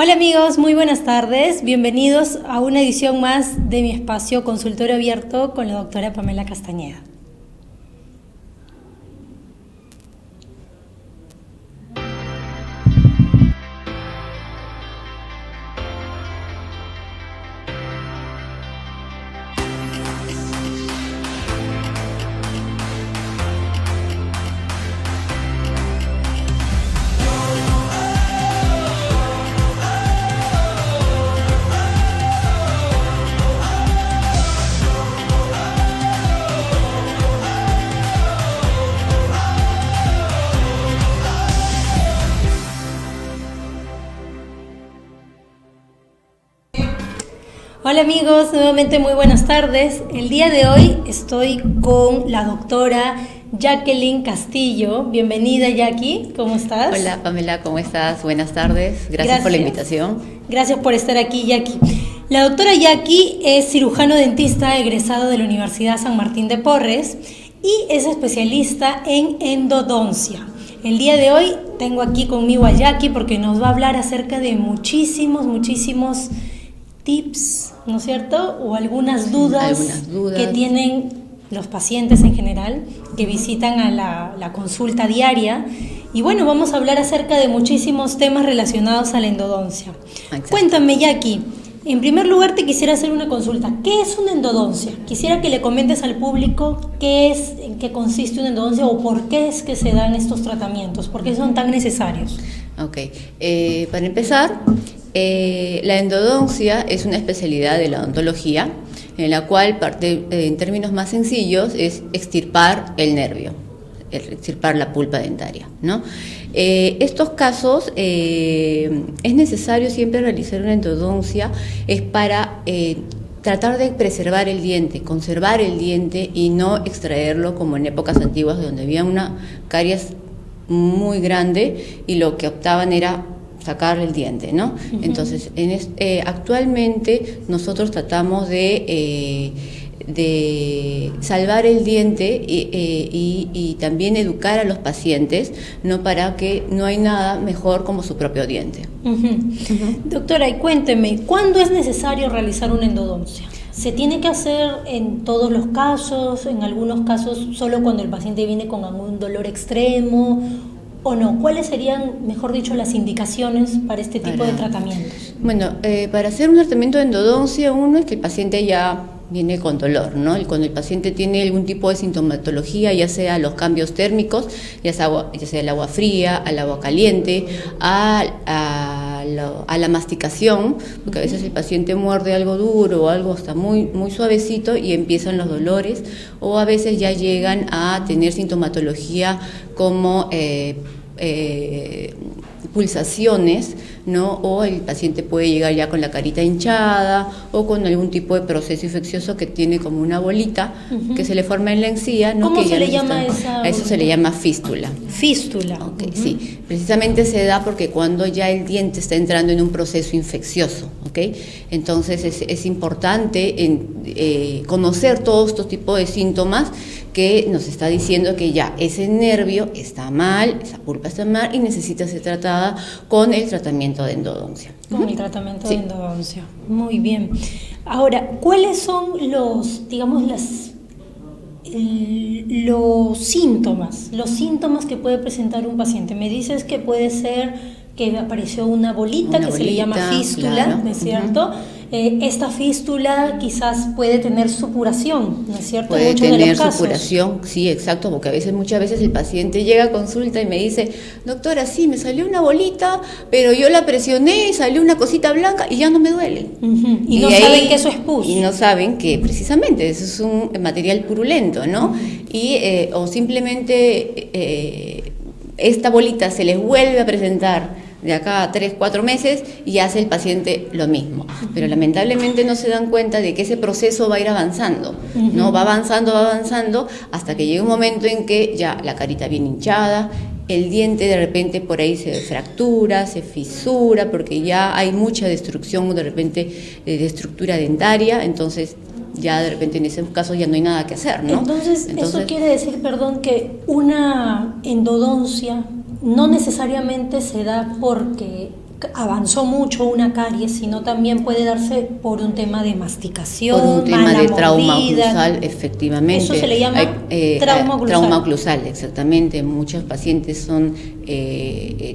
Hola amigos, muy buenas tardes. Bienvenidos a una edición más de mi espacio Consultorio Abierto con la doctora Pamela Castañeda. Hola amigos, nuevamente muy buenas tardes. El día de hoy estoy con la doctora Jacqueline Castillo. Bienvenida Jackie, ¿cómo estás? Hola Pamela, ¿cómo estás? Buenas tardes, gracias por la invitación. Gracias por estar aquí Jackie. La doctora Jackie es cirujano dentista egresado de la Universidad San Martín de Porres y es especialista en endodoncia. El día de hoy tengo aquí conmigo a Jackie porque nos va a hablar acerca de muchísimos tips, ¿no es cierto? O algunas dudas que tienen los pacientes en general que visitan a la consulta diaria. Y bueno, vamos a hablar acerca de muchísimos temas relacionados a la endodoncia. Exacto. Cuéntame, Jackie, en primer lugar te quisiera hacer una consulta. ¿Qué es una endodoncia? Quisiera que le comentes al público qué es, en qué consiste una endodoncia o por qué es que se dan estos tratamientos, por qué son tan necesarios. Ok, para empezar, la endodoncia es una especialidad de la odontología en la cual parte, en términos más sencillos, es extirpar el nervio, extirpar la pulpa dentaria, ¿no? Estos casos es necesario siempre realizar una endodoncia, es para tratar de preservar el diente, conservar el diente y no extraerlo como en épocas antiguas donde había una caries muy grande y lo que optaban era sacarle el diente, ¿no? Uh-huh. Entonces, actualmente nosotros tratamos de salvar el diente y también educar a los pacientes, ¿no? Para que no hay nada mejor como su propio diente. Uh-huh. Uh-huh. Doctora, y cuénteme, ¿cuándo es necesario realizar una endodoncia? ¿Se tiene que hacer en todos los casos, en algunos casos solo cuando el paciente viene con algún dolor extremo o no? ¿Cuáles serían, mejor dicho, las indicaciones para este tipo de tratamientos? Bueno, para hacer un tratamiento de endodoncia, uno es que el paciente ya viene con dolor, ¿no? Y cuando el paciente tiene algún tipo de sintomatología, ya sea los cambios térmicos, ya sea el agua fría, al agua caliente, a la masticación, porque a veces el paciente muerde algo duro o algo hasta muy suavecito y empiezan los dolores, o a veces ya llegan a tener sintomatología como pulsaciones, ¿no? O el paciente puede llegar ya con la carita hinchada o con algún tipo de proceso infeccioso que tiene como una bolita uh-huh. que se le forma en la encía, ¿no? ¿Cómo que se le llama esa? A eso se le llama fístula. Fístula. Okay, uh-huh. Sí, precisamente se da porque cuando ya el diente está entrando en un proceso infeccioso, ¿ok? Entonces es importante conocer todos estos tipos de síntomas que nos está diciendo que ya ese nervio está mal, esa pulpa está mal y necesita ser tratada con el tratamiento de endodoncia. Con el tratamiento de endodoncia. Muy bien. Ahora, ¿cuáles son los síntomas que puede presentar un paciente? Me dices que puede ser que apareció una bolita se le llama fístula, claro. ¿No es cierto? Uh-huh. Esta fístula quizás puede tener supuración, ¿no es cierto? Puede tener supuración, sí, exacto, porque muchas veces el paciente llega a consulta y me dice, doctora, sí, me salió una bolita, pero yo la presioné y salió una cosita blanca y ya no me duele. Uh-huh. Y no saben que eso es pus. Y no saben que precisamente eso es un material purulento, ¿no? Uh-huh. O simplemente esta bolita se les vuelve a presentar de acá a 3-4 meses y hace el paciente lo mismo. Pero lamentablemente no se dan cuenta de que ese proceso va a ir avanzando, uh-huh. ¿no? Va avanzando hasta que llega un momento en que ya la carita viene hinchada, el diente de repente por ahí se fractura, se fisura, porque ya hay mucha destrucción de repente de estructura dentaria, entonces ya de repente en ese caso ya no hay nada que hacer, ¿no? Entonces eso quiere decir, que una endodoncia no necesariamente se da porque avanzó mucho una caries, sino también puede darse por un tema de masticación, por un tema mala de trauma mordida. oclusal, efectivamente. Eso se le llama trauma oclusal. Trauma oclusal, exactamente. Muchos pacientes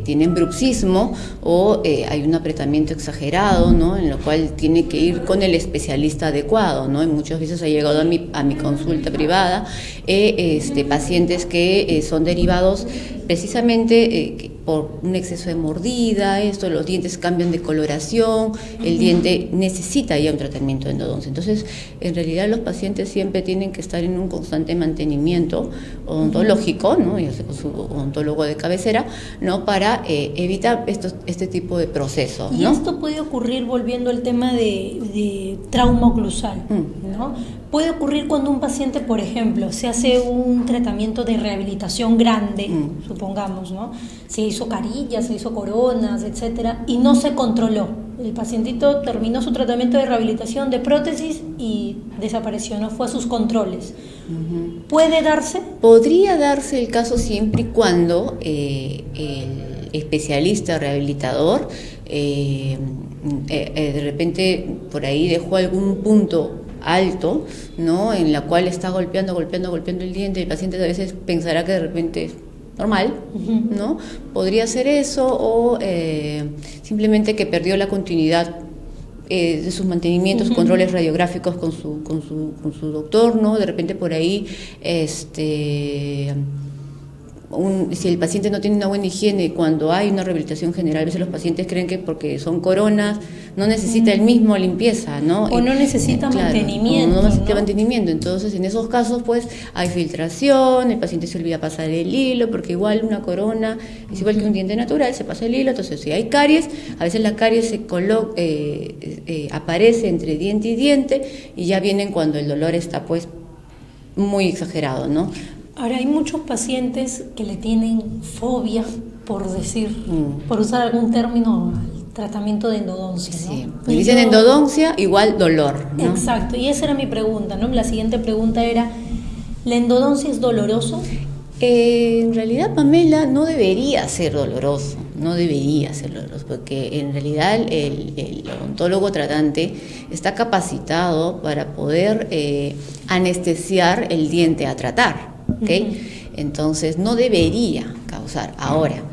tienen bruxismo o hay un apretamiento exagerado, ¿no? En lo cual tiene que ir con el especialista adecuado, ¿no? Y muchas veces ha llegado a mi consulta privada pacientes que son derivados precisamente por un exceso de mordida, los dientes cambian de coloración, el diente necesita ya un tratamiento de endodoncia. Entonces, en realidad los pacientes siempre tienen que estar en un constante mantenimiento odontológico, ¿no? Ya sea con su odontólogo de cabecera, ¿no? Para evitar este tipo de procesos, ¿no? Y esto puede ocurrir, volviendo al tema de trauma oclusal, ¿no? Puede ocurrir cuando un paciente, por ejemplo, se hace un tratamiento de rehabilitación grande, supongamos, ¿no? Se hizo carillas, se hizo coronas, etcétera, y no se controló. El pacientito terminó su tratamiento de rehabilitación de prótesis y desapareció, no fue a sus controles. ¿Puede darse? Podría darse el caso siempre y cuando el especialista rehabilitador de repente por ahí dejó algún punto alto, ¿no? En la cual está golpeando el diente. El paciente a veces pensará que de repente es normal, ¿no? Podría ser eso, o simplemente que perdió la continuidad de sus mantenimientos, controles radiográficos con su doctor, ¿no? De repente por ahí si el paciente no tiene una buena higiene, cuando hay una rehabilitación general, a veces los pacientes creen que porque son coronas no necesita el mismo limpieza, ¿no? O no necesita mantenimiento. No necesita mantenimiento. Entonces, en esos casos, pues, hay filtración, el paciente se olvida pasar el hilo, porque igual una corona es igual que un diente natural, se pasa el hilo. Entonces, si hay caries, a veces la caries aparece entre diente y diente, y ya vienen cuando el dolor está, pues, muy exagerado, ¿no? Ahora, hay muchos pacientes que le tienen fobia, por usar algún término, al tratamiento de endodoncia, ¿no? Sí, me dicen endodoncia igual dolor, ¿no? Exacto, y esa era mi pregunta, ¿no? La siguiente pregunta era, ¿la endodoncia es doloroso? En realidad, Pamela, no debería ser doloroso, porque en realidad el odontólogo tratante está capacitado para poder anestesiar el diente a tratar. ¿Okay? Entonces no debería causar. Ahora,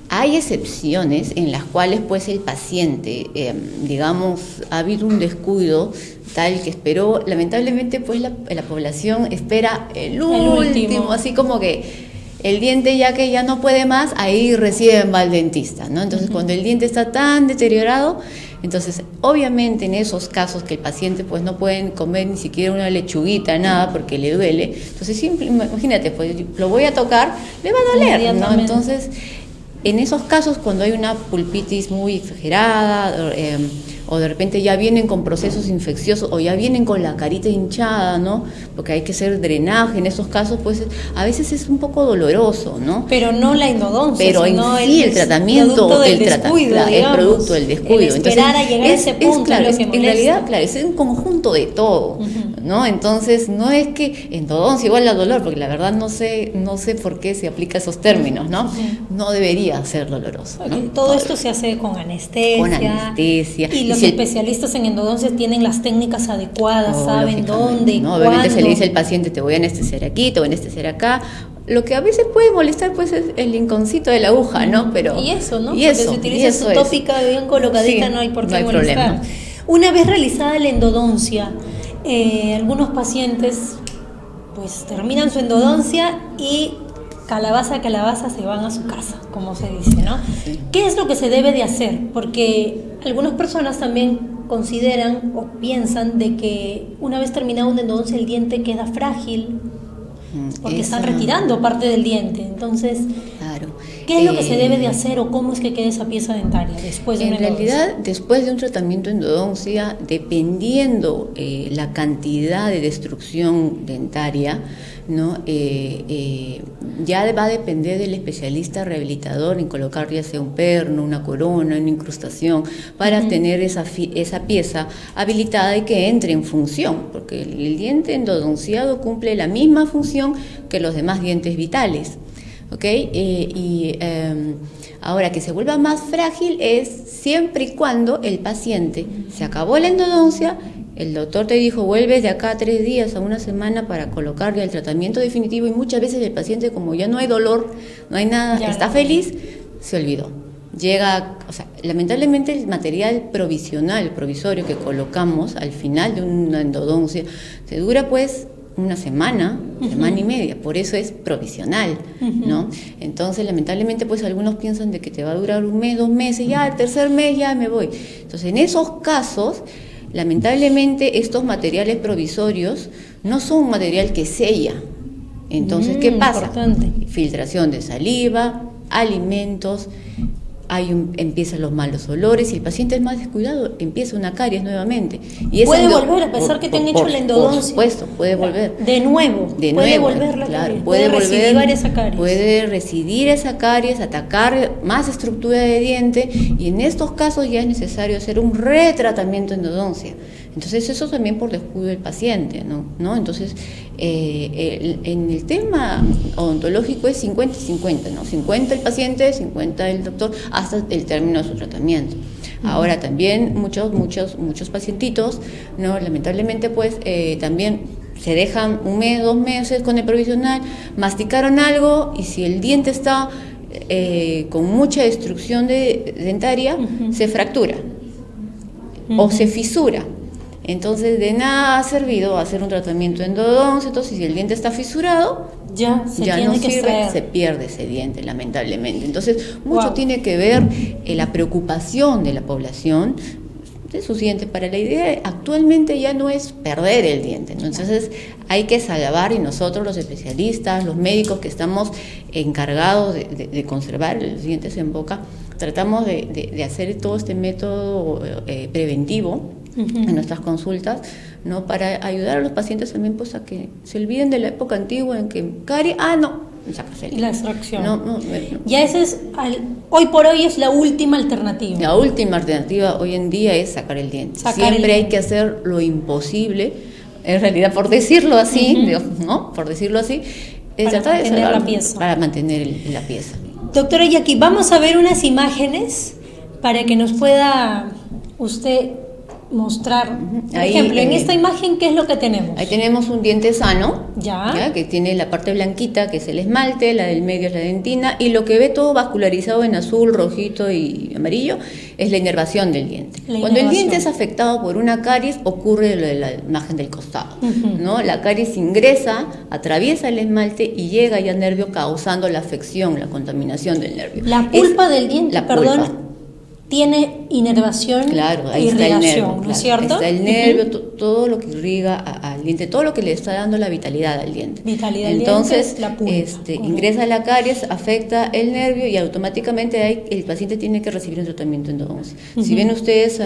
hay excepciones en las cuales pues el paciente, ha habido un descuido tal que esperó, lamentablemente pues la población espera el último, así como que el diente ya no puede más, ahí recién va el dentista, ¿no? Entonces cuando el diente está tan deteriorado, entonces obviamente en esos casos que el paciente pues no puede comer ni siquiera una lechuguita, nada, porque le duele, entonces imagínate, pues lo voy a tocar, le va a doler, ¿no? Entonces en esos casos cuando hay una pulpitis muy exagerada, o de repente ya vienen con procesos infecciosos o ya vienen con la carita hinchada, ¿no? Porque hay que hacer drenaje, en esos casos pues a veces es un poco doloroso, ¿no? Pero no la endodoncia, pero sino el tratamiento es producto del descuido. El esperar a llegar a ese punto claro, es lo que molesta. En realidad, claro, es un conjunto de todo, ¿no? Entonces no es que endodoncia igual al dolor, porque la verdad no sé por qué se aplica esos términos, ¿no? No debería ser doloroso, ¿no? Todo esto se hace con anestesia. Con anestesia. Y los especialistas en endodoncia tienen las técnicas adecuadas, saben dónde, ¿no? cuándo. Obviamente se le dice al paciente, te voy a anestesiar aquí, te voy a anestesiar acá. Lo que a veces puede molestar pues es el rinconcito de la aguja, ¿no? Pero y eso, ¿no? Porque si utiliza su tópica bien colocadita, sí, no hay por qué molestar. Problema. Una vez realizada la endodoncia, algunos pacientes pues terminan su endodoncia y calabaza a calabaza se van a su casa, como se dice, ¿no? Sí. ¿Qué es lo que se debe de hacer? Porque algunas personas también consideran o piensan de que una vez terminada una endodoncia el diente queda frágil porque están retirando parte del diente. Entonces, claro. ¿Qué es lo que se debe de hacer o cómo es que queda esa pieza dentaria después de una endodoncia? En realidad, después de un tratamiento de endodoncia, dependiendo la cantidad de destrucción dentaria, ¿no? Ya va a depender del especialista rehabilitador en colocar ya sea un perno, una corona, una incrustación para tener esa pieza habilitada y que entre en función, porque el diente endodonciado cumple la misma función que los demás dientes vitales. ¿ok? Ahora, que se vuelva más frágil es siempre y cuando el paciente se acabó la endodoncia, el doctor te dijo, vuelves de acá a 3 días, a una semana para colocarle el tratamiento definitivo, y muchas veces el paciente, como ya no hay dolor, no hay nada, ya está feliz, se olvidó. Llega, o sea, lamentablemente el material provisorio que colocamos al final de una endodoncia, se dura pues una semana, semana y media, por eso es provisional, ¿no? Entonces, lamentablemente, pues algunos piensan de que te va a durar 1 mes, 2 meses, ya el tercer mes ya me voy. Entonces, en esos casos, lamentablemente, estos materiales provisorios no son un material que sella. Entonces, ¿qué pasa? Importante. Filtración de saliva, alimentos, empiezan los malos olores, y el paciente es más descuidado, empieza una caries nuevamente. Y puede volver, a pesar que te han hecho la endodoncia. Por supuesto, puede volver. De nuevo, puede volver la claro, caries, puede recidivar esa caries. Puede residir esa caries, atacar más estructura de diente, y en estos casos ya es necesario hacer un retratamiento endodoncia. Entonces eso también por descuido del paciente, ¿no? Entonces, en el tema odontológico es 50-50, ¿no? 50 el paciente, 50 el doctor, hasta el término de su tratamiento. Ahora también muchos pacientitos, ¿no? Lamentablemente pues también se dejan 1 mes, 2 meses con el provisional, masticaron algo, y si el diente está con mucha destrucción dentaria, se fractura o se fisura. Entonces, de nada ha servido hacer un tratamiento endodoncia. Entonces, si el diente está fisurado, ya no sirve, se pierde ese diente, lamentablemente. Entonces, mucho tiene que ver la preocupación de la población de sus dientes. Para la idea, actualmente ya no es perder el diente, ¿no? Entonces, hay que salvar, y nosotros, los especialistas, los médicos que estamos encargados de conservar los dientes en boca, tratamos de hacer todo este método preventivo en nuestras consultas, ¿no? Para ayudar a los pacientes también pues a que se olviden de la época antigua en que caries, la extracción. No. Ya ese es, hoy por hoy es la última alternativa. La última alternativa hoy en día es sacar el diente. Siempre hay que hacer lo imposible, en realidad, por decirlo así, ¿no? Por decirlo así, es tratar de salvar la pieza. Para mantener la pieza. Doctora Jackie, vamos a ver unas imágenes para que nos pueda usted mostrar. Por ejemplo, en esta imagen, ¿qué es lo que tenemos? Ahí tenemos un diente sano, ¿ya? Que tiene la parte blanquita, que es el esmalte, la del medio es la dentina, y lo que ve todo vascularizado en azul, rojito y amarillo es la inervación del diente. Cuando el diente es afectado por una caries, ocurre lo de la imagen del costado, ¿no? La caries ingresa, atraviesa el esmalte y llega ya al nervio, causando la afección, la contaminación del nervio. La pulpa del diente, tiene inervación, claro, ahí está irrigación, el nervio, ¿no es cierto? Está el nervio, todo lo que irriga al diente, todo lo que le está dando la vitalidad al diente. Entonces, la pulpa, ingresa la caries, afecta el nervio, y automáticamente el paciente tiene que recibir un tratamiento endodoncia. Si ven ustedes,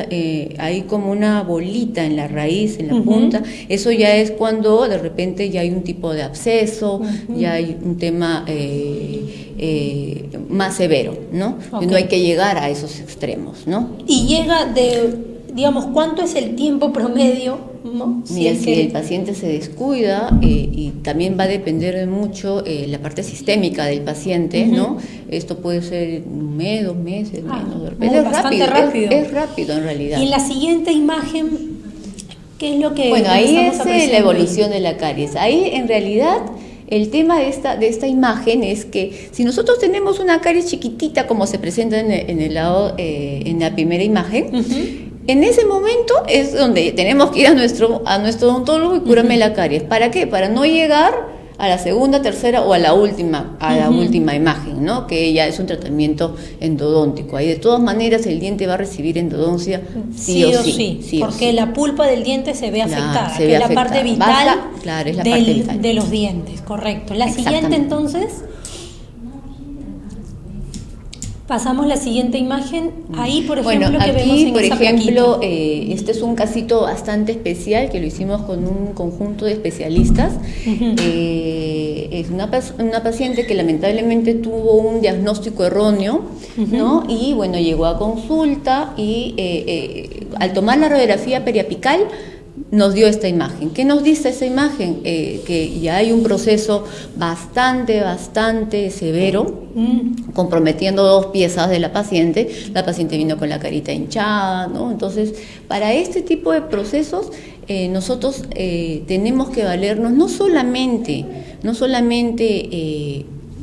hay como una bolita en la raíz, en la punta, eso ya es cuando de repente ya hay un tipo de absceso, ya hay un tema más severo, ¿no? No hay que llegar a esos extremos, ¿no? Y llega digamos, ¿cuánto es el tiempo promedio, ¿no? Si el paciente se descuida, y también va a depender mucho la parte sistémica del paciente, ¿no? Esto puede ser 1 mes, 2 meses, menos. Es rápido. Es rápido en realidad. Y en la siguiente imagen, ¿qué es lo que ahí es la evolución de la caries. Ahí en realidad el tema de esta imagen es que si nosotros tenemos una caries chiquitita, como se presenta en el lado, en la primera imagen, en ese momento es donde tenemos que ir a nuestro odontólogo y curarme la caries. ¿Para qué? Para no llegar a la segunda, tercera o a la última imagen, ¿no? Que ya es un tratamiento endodóntico. Ahí de todas maneras el diente va a recibir endodoncia sí o sí. Porque la pulpa del diente se ve afectada, que es la parte vital, es la parte vital de los dientes, correcto. La siguiente entonces, pasamos la siguiente imagen. Ahí, por ejemplo, que vemos en esa plaquita. Este es un casito bastante especial que lo hicimos con un conjunto de especialistas. Es una paciente que lamentablemente tuvo un diagnóstico erróneo, ¿no? Y llegó a consulta y al tomar la radiografía periapical nos dio esta imagen. ¿Qué nos dice esa imagen? Que ya hay un proceso bastante severo, comprometiendo 2 piezas de la paciente. La paciente vino con la carita hinchada, ¿no? Entonces, para este tipo de procesos, nosotros tenemos que valernos no solamente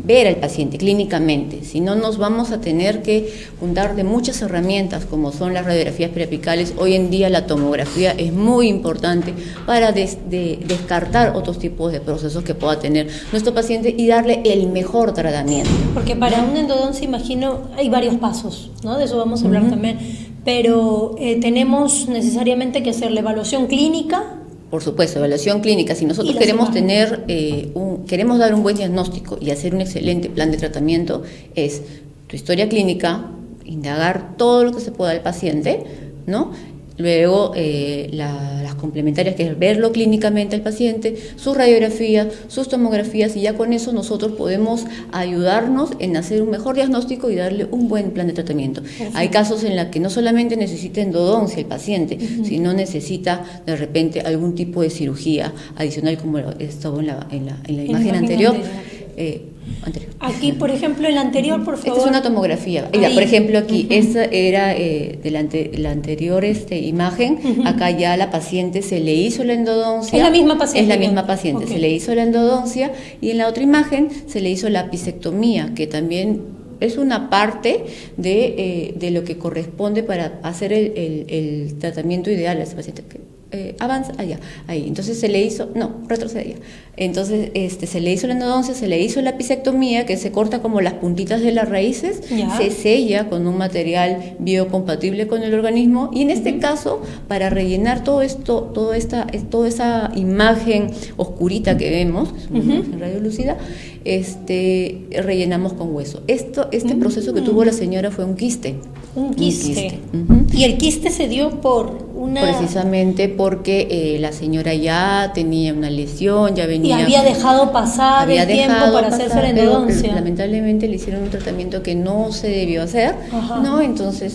ver al paciente clínicamente, sino nos vamos a tener que juntar de muchas herramientas como son las radiografías periapicales. Hoy en día la tomografía es muy importante para descartar otros tipos de procesos que pueda tener nuestro paciente y darle el mejor tratamiento. Porque para una endodoncia, imagino, hay varios pasos, ¿no? De eso vamos a hablar también, pero tenemos necesariamente que hacer la evaluación clínica. Por supuesto, evaluación clínica. Si nosotros queremos queremos dar un buen diagnóstico y hacer un excelente plan de tratamiento, es tu historia clínica, indagar todo lo que se pueda del paciente, ¿no? Luego las complementarias, que es verlo clínicamente al paciente, sus radiografías, sus tomografías, y ya con eso nosotros podemos ayudarnos en hacer un mejor diagnóstico y darle un buen plan de tratamiento. Perfecto. Hay casos en los que no solamente necesita endodoncia el paciente, sino necesita de repente algún tipo de cirugía adicional, como estuvo en la imagen anterior. Aquí, por ejemplo, el anterior, por favor. Esta es una tomografía. Por ejemplo, aquí, esta era de la anterior imagen. Acá ya la paciente se le hizo la endodoncia. Es la misma paciente. Es la misma paciente. Okay. Se le hizo la endodoncia, y en la otra imagen se le hizo la apicectomía, que también es una parte de lo que corresponde para hacer el tratamiento ideal a ese paciente. Avanza allá, ahí. Entonces se le hizo, retrocede allá. Entonces se le hizo la endodoncia, se le hizo la apicectomía, que se corta como las puntitas de las raíces, se sella con un material biocompatible con el organismo, y en este caso, para rellenar todo esto, toda esa imagen oscurita que vemos, que es una imagen radiolúcida, rellenamos con hueso. Este proceso que tuvo la señora fue un quiste. Un quiste. Y el quiste se dio precisamente porque la señora ya tenía una lesión, ya venía... Y había dejado pasar el tiempo para hacerse la endodoncia. Pero, lamentablemente le hicieron un tratamiento que no se debió hacer, ¿no? Entonces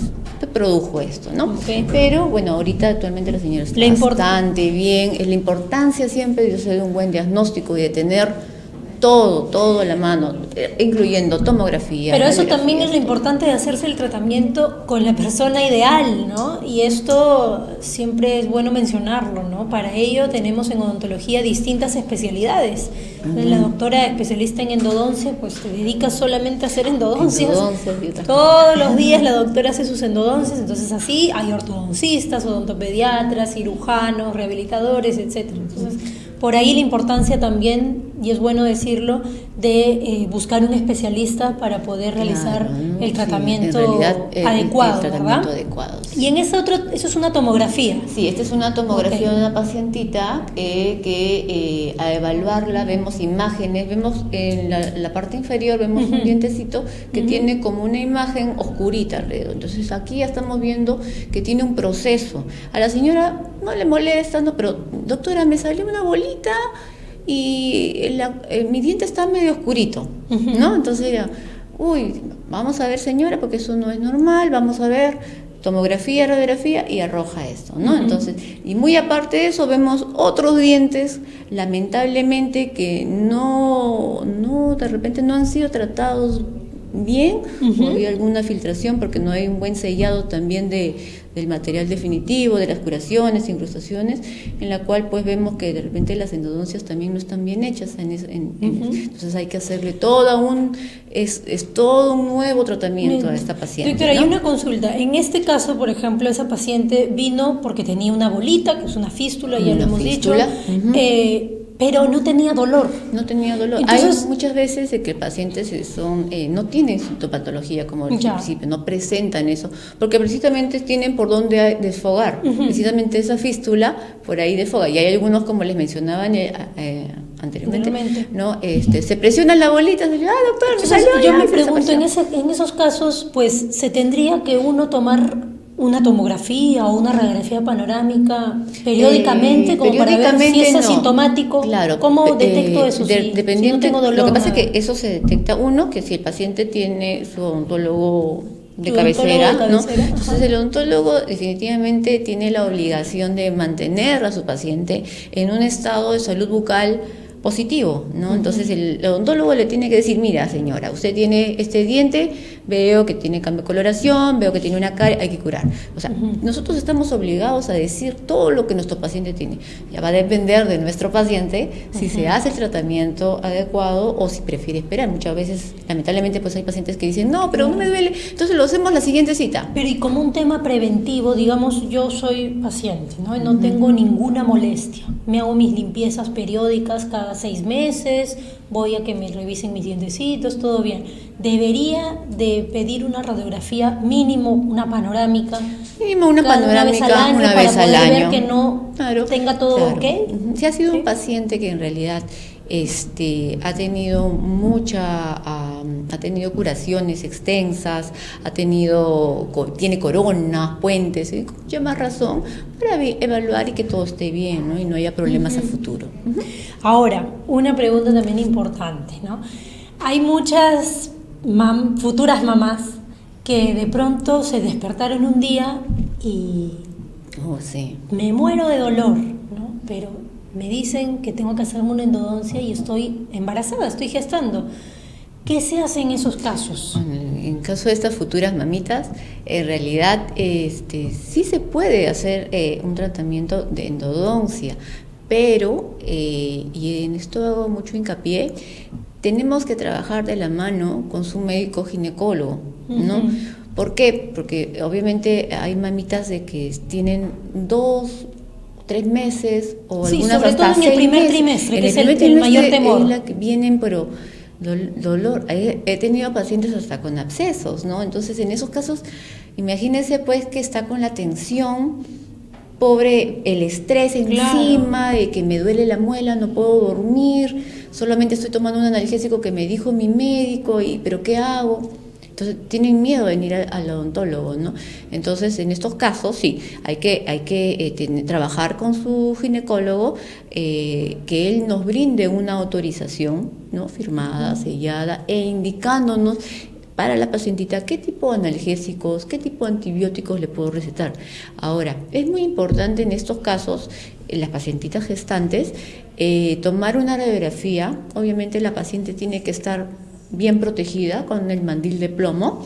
produjo esto, ¿no? Okay. Pero bueno, ahorita actualmente la señora está bastante bien. Es la importancia siempre de hacer un buen diagnóstico y de tener todo a la mano, incluyendo tomografía. Pero eso también es lo importante de hacerse el tratamiento con la persona ideal, ¿no? Y esto siempre es bueno mencionarlo, ¿no? Para ello tenemos en odontología distintas especialidades. La doctora especialista en endodoncia, pues se dedica solamente a hacer endodoncias. Todos los días la doctora hace sus endodoncias, entonces así hay ortodoncistas, odontopediatras, cirujanos, rehabilitadores, etcétera. Entonces, por ahí la importancia también, y es bueno decirlo, de buscar un especialista para poder realizar el tratamiento adecuado, ¿verdad? Adecuado, sí. Y en eso es una tomografía. Sí, esta es una tomografía de una pacientita que a evaluarla vemos imágenes, vemos en la parte inferior, vemos un dientecito que tiene como una imagen oscurita alrededor. Entonces aquí ya estamos viendo que tiene un proceso. A la señora no le molesta, pero doctora, me salió una bolita y mi diente está medio oscurito, ¿no? Entonces ella, vamos a ver, señora, porque eso no es normal, vamos a ver tomografía, radiografía, y arroja esto, ¿no? Entonces, y muy aparte de eso, vemos otros dientes, lamentablemente, que de repente no han sido tratados bien, o hay alguna filtración porque no hay un buen sellado también del material definitivo, de las curaciones, incrustaciones, en la cual pues vemos que de repente las endodoncias también no están bien hechas. Entonces hay que hacerle todo un nuevo tratamiento a esta paciente. Doctora, ¿no? Hay una consulta. En este caso, por ejemplo, esa paciente vino porque tenía una bolita, que es una fístula, ya lo hemos dicho, pero no tenía dolor. No tenía dolor. Entonces, hay muchas veces de que pacientes no tienen sintomatología como al principio, no presentan eso, porque precisamente tienen por dónde desfogar. Precisamente esa fístula por ahí desfoga. Y hay algunos, como les mencionaba anteriormente, ¿no? Se presiona la bolita, doctor, entonces, yo me pregunto, en esos casos, pues, ¿se tendría que uno tomar una tomografía o una radiografía panorámica periódicamente como para ver si es asintomático? Claro. ¿Cómo detecto eso? Dependiendo, si no tengo dolor, lo que pasa es que eso se detecta, que si el paciente tiene su odontólogo de cabecera, ¿no? Ajá. Entonces el odontólogo definitivamente tiene la obligación de mantener a su paciente en un estado de salud bucal positivo, ¿no? Entonces el odontólogo le tiene que decir, mira señora, usted tiene este diente, veo que tiene cambio de coloración, veo que tiene una carie, hay que curar. O sea, nosotros estamos obligados a decir todo lo que nuestro paciente tiene. Ya va a depender de nuestro paciente si se hace el tratamiento adecuado o si prefiere esperar. Muchas veces, lamentablemente, pues hay pacientes que dicen, no, pero no me duele, entonces lo hacemos la siguiente cita. Pero y como un tema preventivo, digamos, yo soy paciente, ¿no? Y no tengo ninguna molestia. Me hago mis limpiezas periódicas cada 6 meses, voy a que me revisen mis dientecitos, todo bien. Debería de pedir una radiografía mínimo, una panorámica. Mínimo una panorámica una vez al para poder año. ver que no tenga todo ok. Si ha sido un paciente que en realidad ha tenido ha tenido curaciones extensas, tiene coronas, puentes, con mucha más razón para evaluar y que todo esté bien, ¿no? Y no haya problemas a futuro. Ahora, una pregunta también importante, ¿no? Hay muchas futuras mamás que de pronto se despertaron un día y me muero de dolor, ¿no? Pero me dicen que tengo que hacerme una endodoncia y estoy embarazada, estoy gestando. ¿Qué se hace en esos casos? En caso de estas futuras mamitas, en realidad sí se puede hacer un tratamiento de endodoncia, pero, y en esto hago mucho hincapié, tenemos que trabajar de la mano con su médico ginecólogo, ¿no? ¿Por qué? Porque obviamente hay mamitas de que tienen 2, 3 meses o algunas sobre hasta todo en el primer meses. trimestre, En que es primer el trimestre mayor temor. es la que vienen, pero dolor. He tenido pacientes hasta con abscesos, ¿no? Entonces, en esos casos, imagínense pues que está con la tensión, pobre, el estrés encima, de que me duele la muela, no puedo dormir, solamente estoy tomando un analgésico que me dijo mi médico, pero ¿qué hago? Entonces tienen miedo de venir al odontólogo, ¿no? Entonces en estos casos sí, hay que trabajar con su ginecólogo, que él nos brinde una autorización, ¿no? Firmada, sellada e indicándonos para la pacientita qué tipo de analgésicos, qué tipo de antibióticos le puedo recetar. Ahora, es muy importante en estos casos, en las pacientitas gestantes, tomar una radiografía. Obviamente la paciente tiene que estar bien protegida con el mandil de plomo,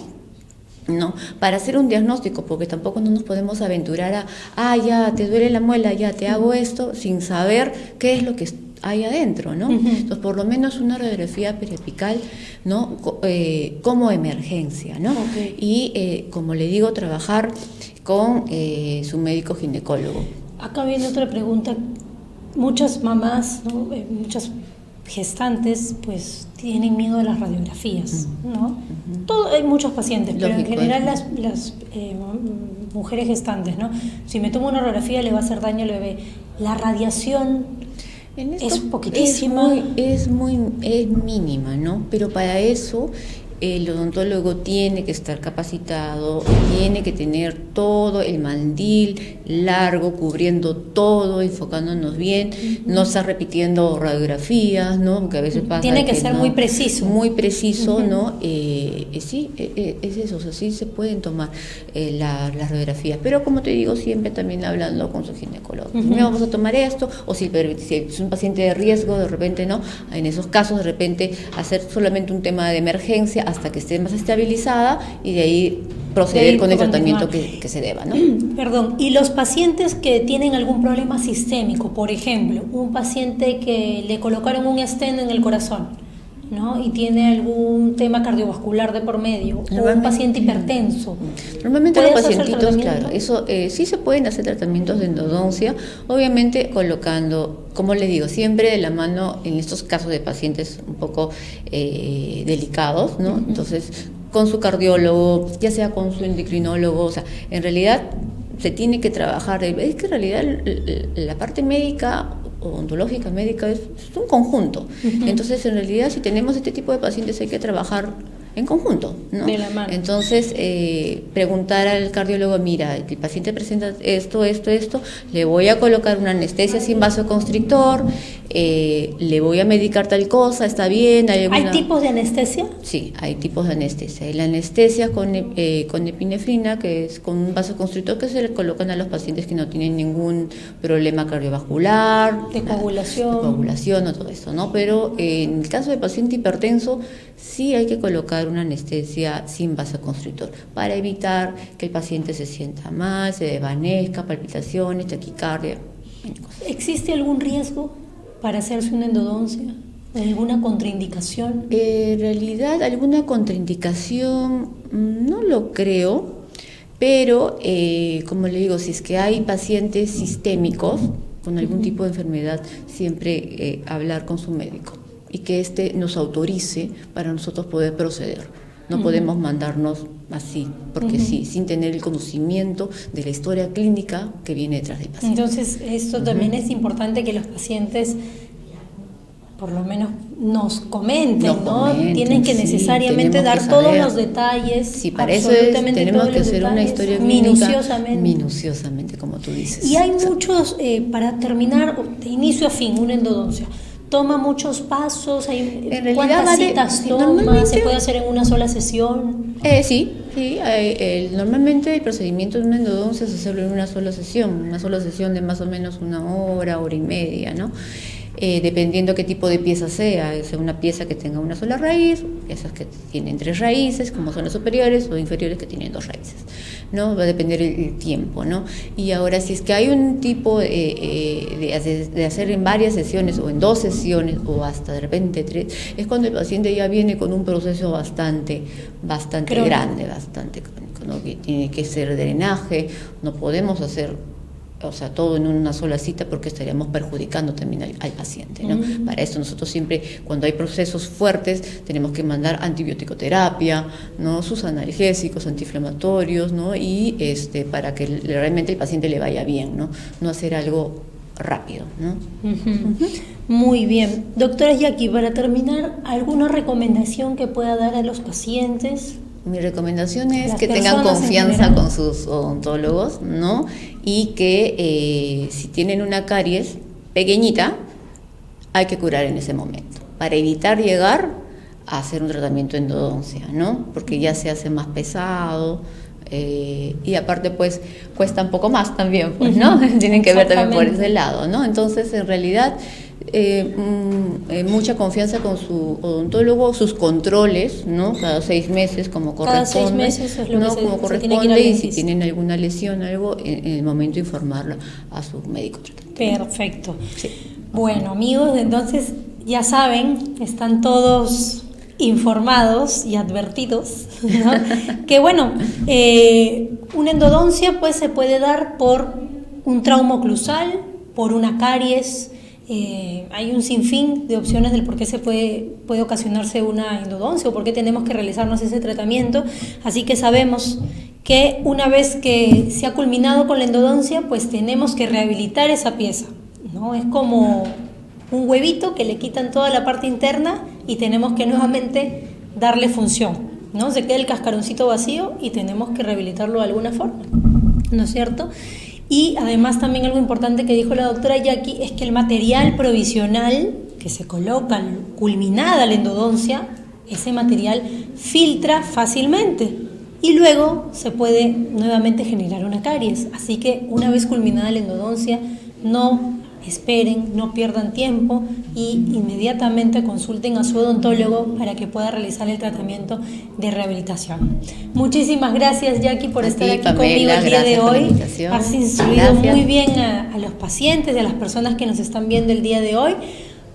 ¿no? Para hacer un diagnóstico, porque tampoco no nos podemos aventurar ya te duele la muela, ya te hago esto, sin saber qué es lo que hay adentro, ¿no? Entonces, por lo menos una radiografía periapical, ¿no? Como emergencia, ¿no? Y, como le digo, trabajar con su médico ginecólogo. Acá viene otra pregunta. Muchas mamás, ¿no? Muchas gestantes, pues tienen miedo a las radiografías, ¿no? Hay muchos pacientes, pero en general las mujeres gestantes, ¿no? Si me tomo una radiografía le va a hacer daño al bebé. La radiación es poquitísima. Es mínima, ¿no? Pero para eso el odontólogo tiene que estar capacitado, tiene que tener todo el mandil largo, cubriendo todo, enfocándonos bien, no estar repitiendo radiografías, ¿no? Porque a veces pasa tiene que ser muy preciso. Muy preciso, ¿no? Sí, es eso, o sea, sí se pueden tomar las radiografías, pero como te digo, siempre también hablando con su ginecólogo. Primero vamos a tomar esto, o si es un paciente de riesgo, de repente, ¿no? En esos casos, de repente, hacer solamente un tema de emergencia hasta que esté más estabilizada y de ahí proceder con el tratamiento que se deba, ¿no? Perdón, y los pacientes que tienen algún problema sistémico, por ejemplo, un paciente que le colocaron un stent en el corazón, ¿no? Y tiene algún tema cardiovascular de por medio, o un paciente hipertenso. Normalmente los pacientitos, claro, eso sí se pueden hacer tratamientos de endodoncia, obviamente colocando, como les digo, siempre de la mano en estos casos de pacientes un poco delicados, ¿no? Entonces, con su cardiólogo, ya sea con su endocrinólogo, o sea, en realidad se tiene que trabajar, es que en realidad la parte médica odontológica, médica, es un conjunto. Entonces, en realidad, si tenemos este tipo de pacientes, hay que trabajar en conjunto, ¿no? De la mano. Entonces, preguntar al cardiólogo, mira, el paciente presenta esto, le voy a colocar una anestesia sin vasoconstrictor, le voy a medicar tal cosa, ¿está bien? ¿Hay tipos de anestesia? Sí, hay tipos de anestesia. La anestesia con epinefrina, que es con un vasoconstrictor que se le colocan a los pacientes que no tienen ningún problema cardiovascular, de coagulación o todo eso, ¿no? Pero en el caso del paciente hipertenso, sí hay que colocar una anestesia sin vasoconstrictor para evitar que el paciente se sienta mal, se desvanezca, palpitaciones, taquicardia. ¿Existe algún riesgo para hacerse una endodoncia? ¿Alguna contraindicación? En realidad, alguna contraindicación no lo creo, pero como le digo, si es que hay pacientes sistémicos con algún tipo de enfermedad, siempre hablar con su médico y que éste nos autorice para nosotros poder proceder. No podemos mandarnos así, porque sí, sin tener el conocimiento de la historia clínica que viene detrás del paciente. Entonces, esto también es importante que los pacientes por lo menos nos comenten, ¿no? Tienen que necesariamente dar todos los detalles. Sí, para eso tenemos que hacer una historia clínica minuciosamente, como tú dices. Y hay muchos, para terminar, de inicio a fin, una endodoncia. ¿Toma muchos pasos? ¿Cuántas citas toma? ¿Se puede hacer en una sola sesión? Sí. Normalmente el procedimiento de una endodoncia es hacerlo en una sola sesión de más o menos 1 hora, hora y media, ¿no? Dependiendo qué tipo de pieza sea una pieza que tenga una sola raíz, piezas que tienen 3 raíces, como son las superiores, o inferiores que tienen 2 raíces, ¿no? Va a depender el tiempo, ¿no? Y ahora, si es que hay un tipo de hacer en varias sesiones, o en 2 sesiones, o hasta de repente 3, es cuando el paciente ya viene con un proceso bastante grande, bastante crónico, ¿no? Que tiene que ser drenaje, no podemos hacer todo en una sola cita porque estaríamos perjudicando también al paciente, ¿no? Para esto nosotros siempre, cuando hay procesos fuertes, tenemos que mandar antibiótico-terapia, ¿no? Sus analgésicos, antiinflamatorios, ¿no? Y para que realmente el paciente le vaya bien, ¿no? No hacer algo rápido, ¿no? Muy bien. Doctora Jackie, para terminar, ¿alguna recomendación que pueda dar a los pacientes? Mi recomendación es que tengan confianza con sus odontólogos, ¿no? Y que si tienen una caries pequeñita, hay que curar en ese momento, para evitar llegar a hacer un tratamiento de endodoncia, ¿no? Porque ya se hace más pesado y aparte pues cuesta un poco más también, pues, ¿no? Tienen que ver también por ese lado, ¿no? Entonces, en realidad, mucha confianza con su odontólogo, sus controles, ¿no? Cada 6 meses como corresponde. Cada 6 meses es lo ¿no? que como corresponde, y si tienen alguna lesión, algo, en el momento informarlo a su médico tratante. Perfecto. Sí. Bueno, amigos, entonces ya saben, están todos informados y advertidos, ¿no? Que bueno, una endodoncia pues se puede dar por un trauma oclusal, por una caries. Hay un sinfín de opciones del por qué se puede ocasionarse una endodoncia o por qué tenemos que realizarnos ese tratamiento, así que sabemos que una vez que se ha culminado con la endodoncia, pues tenemos que rehabilitar esa pieza, ¿no? Es como un huevito que le quitan toda la parte interna y tenemos que nuevamente darle función, ¿no? Se queda el cascaroncito vacío y tenemos que rehabilitarlo de alguna forma, ¿no es cierto? Y además también algo importante que dijo la doctora Jackie es que el material provisional que se coloca culminada la endodoncia, ese material filtra fácilmente y luego se puede nuevamente generar una caries. Así que una vez culminada la endodoncia, no esperen, no pierdan tiempo y inmediatamente consulten a su odontólogo para que pueda realizar el tratamiento de rehabilitación. Muchísimas gracias, Jackie, por estar aquí conmigo el día de hoy. Has instruido muy bien a los pacientes y a las personas que nos están viendo el día de hoy.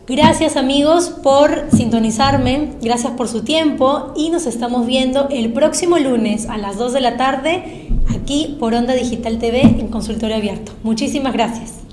Gracias, amigos, por sintonizarme, gracias por su tiempo y nos estamos viendo el próximo lunes a las 2 de la tarde aquí por Onda Digital TV en Consultorio Abierto. Muchísimas gracias.